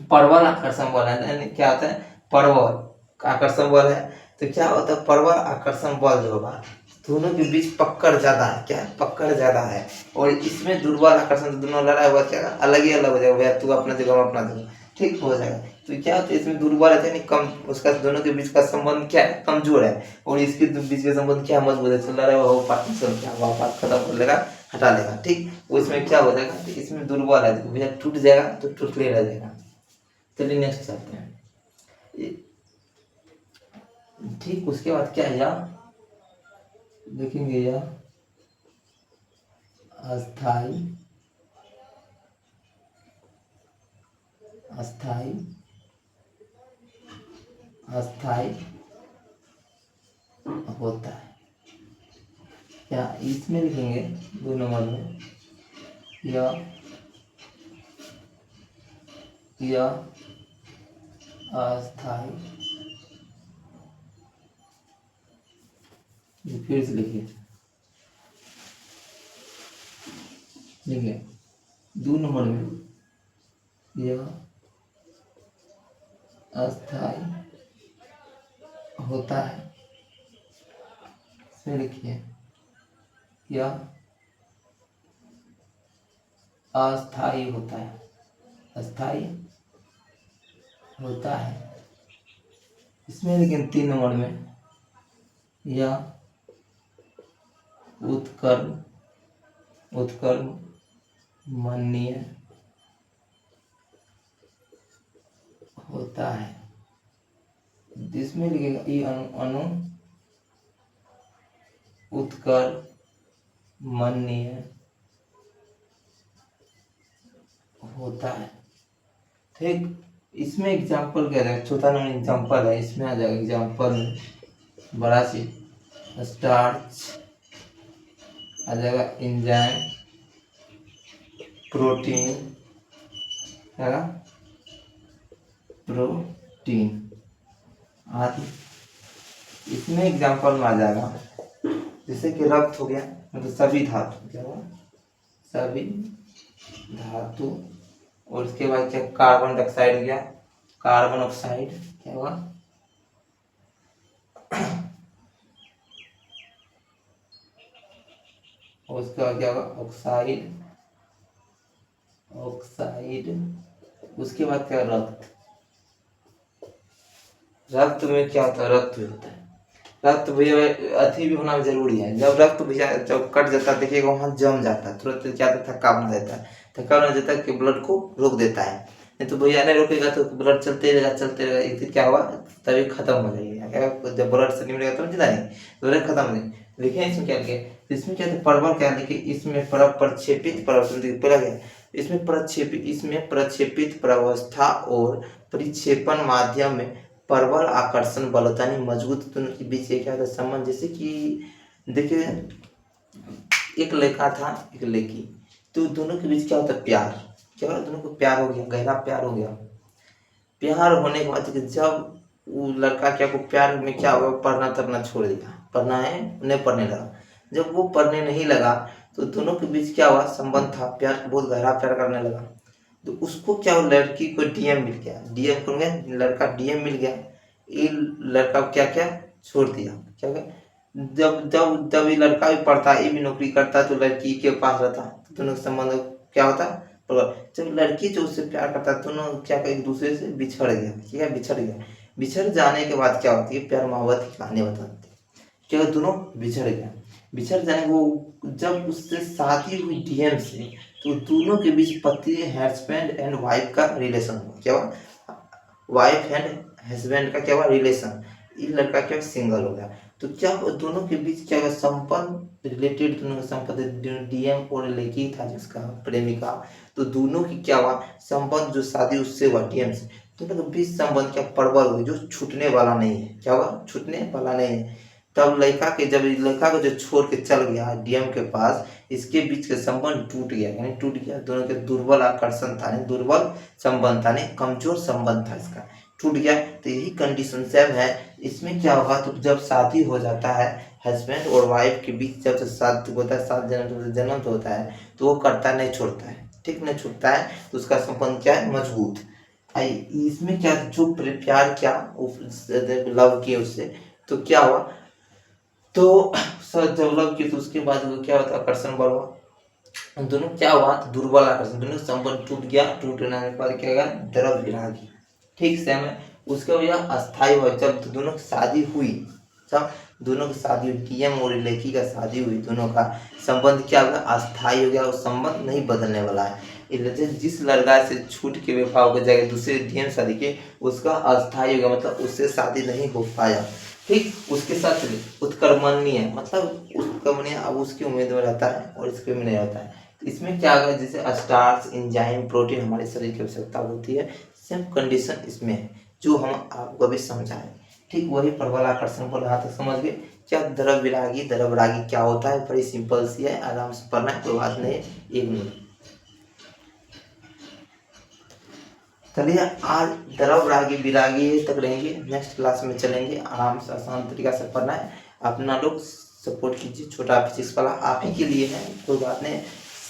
परवल आकर्षण बल है, यानी क्या होता है, परवल आकर्षण बल है। तो क्या होता है, परवल आकर्षण बल जो होगा, दोनों के बीच पकड़ ज्यादा है, क्या है, पकड़ ज्यादा है। और इसमें दुर्बल आकर्षण, दोनों लड़ाई हुआ क्या अलग ही अलग हो जाएगा, भैया तू अपना जगह अपना जगह, ठीक हो जाएगा। तो क्या होता है, इसमें दुर्बल है यानी कम, उसका दोनों के बीच का संबंध क्या है, कमजोर है। और इसके बीच का संबंध क्या मजबूत है, चल रहा है वो पार्टनर क्या हुआ, बात खत्म कर लेगा, हटा लेगा, ठीक। उसमें क्या हो जाएगा, तो इसमें दुर्बल है, भैया टूट जाएगा तो टूटले रह जाएगा। चलिए नेक्स्ट चलते हैं। ठीक उसके बाद क्या है, यह देखेंगे, यह अस्थाई, अस्थाई, अस्थाई होता है। क्या इसमें लिखेंगे 2 नंबर में, यह अस्थाई, फिर से लिखिए, देखिए 2 नंबर में यह अस्थाई होता है, इसमें लिखिए यह अस्थाई होता है, अस्थाई होता है। इसमें लेकिन 3 नंबर में यह उत्कर्म, उत्कर्म माननीय होता है। जिसमें लिखेगा ये अणु उत्कर्म माननीय होता है, ठीक। इसमें एग्जाम्पल क्या है, चौथा नंबर एग्जाम्पल है, इसमें आ जाएगा एग्जाम्पल बड़ा सी, स्टार्च आ जाएगा, एंजाइम, प्रोटीन है, प्रोटीन आदि इसमें एग्जाम्पल में आ जाएगा। जैसे कि रक्त हो गया, मतलब सभी धातु, क्या हुआ, सभी धातु। और उसके बाद क्या, कार्बन डाइऑक्साइड हो गया, कार्बन ऑक्साइड क्या हुआ, और उसके बाद क्या होगा, ऑक्साइड, ऑक्साइड। उसके बाद क्या, रक्त, रक्त में क्या होता है, रक्त भी होता है। रक्त भैया अति भी होना जरूरी है। जब रक्त भैया जब कट जाता है, देखिएगा वहाँ जम जाता है, तुरंत क्या थक्का बना देता है, थक्का बना देता है कि ब्लड को रोक देता है। नहीं तो भैया नहीं रोकेगा तो ब्लड चलते रहेगा, चलते रहेगा, एक दिन क्या होगा, तभी खत्म हो जाएगा। क्या जब ब्लड से नहीं मिलेगा तो जिंदा नहीं, ब्लड खत्म हो जाएगा। देखिए इसमें क्या लिखे, इसमें क्या है, परवल क्या लिखे, इसमें प्रक्षेपित प्रवर्तन पहला क्या, इसमें प्रक्षेपित, इसमें प्रक्षेपित प्रवस्था और परिक्षेपण माध्यम में परवल आकर्षण बल होता है, मजबूत दोनों के बीच क्या होता है संबंध। जैसे कि देखिए एक लड़का था, एक लड़की, तो दोनों के बीच क्या होता है, प्यार, क्या होता है, दोनों को प्यार हो गया, गहरा प्यार हो गया। प्यार होने के बाद जब वो लड़का क्या को प्यार में क्या होगा, पढ़ना तढ़ना छोड़ दिया, पढ़ना है नहीं पढ़ने लगा। जब वो पढ़ने नहीं लगा तो दोनों के बीच क्या हुआ, संबंध था, प्यार, बहुत गहरा प्यार करने लगा। तो उसको क्या, लड़की को डीएम मिल गया, डीएम कौन गया, लड़का डीएम मिल गया। ये लड़का क्या क्या छोड़ दिया, क्या क्या, जब जब जब ये लड़का भी पढ़ता, ये भी नौकरी करता, तो लड़की के पास रहता, तो दोनों का संबंध क्या होता, जब लड़की जो उससे प्यार करता, दोनों क्या एक दूसरे से बिछड़ गया, ठीक है, बिछड़ गया। बिछड़ जाने के बाद क्या होती है, प्यार मोहब्बत की कहानी बताती है। क्या दोनों बिछड़ गया। बिछड़ जाने वो जब उससे शादी हुई डीएम से, तो दोनों के बीच पति हस्बैंड एंड वाइफ का रिलेशन हुआ। क्या हुआ? वाइफ एंड हस्बैंड का क्या हुआ रिलेशन। ये लड़का क्या सिंगल हो गया। तो क्या दोनों के बीच क्या हुआ संपत्ति रिलेटेड, दोनों का संपत्ति डीएम और लड़की था जिसका प्रेमिका, तो दोनों की क्या हुआ संबंध जो शादी उससे हुआ डीएम से, दोनों के बीच संबंध क्या प्रबल हुई जो छूटने वाला नहीं है। क्या हुआ? छूटने वाला नहीं है। तब लड़का के जब लड़का को जो छोड़ के चल गया डीएम के पास, इसके बीच के संबंध टूट गया, यानी टूट गया। दोनों के दुर्बल आकर्षण था, नहीं दुर्बल संबंध था, नहीं कमजोर संबंध था, इसका टूट गया। तो यही कंडीशन सेम है। इसमें क्या होगा, तो जब शादी हो जाता है हस्बैंड और वाइफ के बीच, जब शादी होता है 7 जन्म तो होता है, तो वो करता नहीं छोड़ता है, ठीक नहीं छूटता है, तो उसका संबंध क्या है मजबूत। इसमें क्या जो प्यार क्या लव किए उससे, तो क्या हुआ, तो सर जब लव किए तो उसके बाद वो क्या होता है आकर्षण बढ़ा, दोनों क्या हुआ तो दुर्बल आकर्षण, दोनों संबंध टूट गया। टूटने के बाद क्या गया द्रव विरागी, ठीक सेम है। उसके बाद अस्थायी हुआ, जब दोनों की शादी हुई, सब दोनों की शादी हुई डीएम और लड़की का शादी हुई, दोनों का संबंध क्या होगा अस्थायी हो गया, वो संबंध नहीं बदलने वाला है। इसलिए जिस लड़का से छूट के बेवफा होकर जाएगा दूसरे डीएम शादी के, उसका अस्थायी हो गया, मतलब उससे शादी नहीं हो पाया, ठीक। उसके साथ उत्कर्मणीय मतलब उत्कर्मणीय अब उसकी उम्मीद में रहता है और इसके में नहीं रहता है। तो इसमें क्या होगा, जैसे स्टार्च एंजाइम प्रोटीन हमारे शरीर की आवश्यकता होती है, सेम कंडीशन इसमें है जो हम आपको अभी समझाएं, ठीक। वही प्रबल आकर्षण को यहाँ तक समझ गए। क्या द्रव विरागी द्रव रागी क्या होता है, बड़ी सिंपल सी है, आराम से पढ़ना है, कोई बात नहीं, 1 मिनट। चलिए आज द्रव रागी विरागी तक रहेंगे, नेक्स्ट क्लास में चलेंगे, आराम से आसान तरीका से पढ़ना है। अपना लोग सपोर्ट कीजिए, छोटा फिजिक्स वाला आप ही के लिए है, कोई बात नहीं,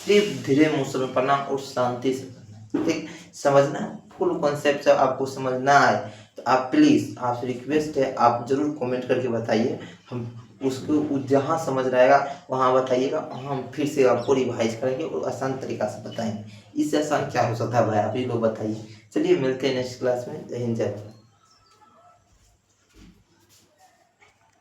सिर्फ धीरे मुँह से पढ़ना और शांति से पढ़ना, ठीक। समझना फुल कॉन्सेप्ट जब आपको समझना आए तो आप प्लीज़, आपसे रिक्वेस्ट है, आप जरूर कमेंट करके बताइए, हम उसको जहाँ समझ रहेगा वहाँ बताइएगा, हम फिर से आपको रिवाइज करेंगे और आसान तरीका से बताएंगे। इससे आसान क्या हो सकता है भाई, आप ही लोग बताइए। चलिए मिलते हैं नेक्स्ट क्लास में। जय हिंद जय भारत।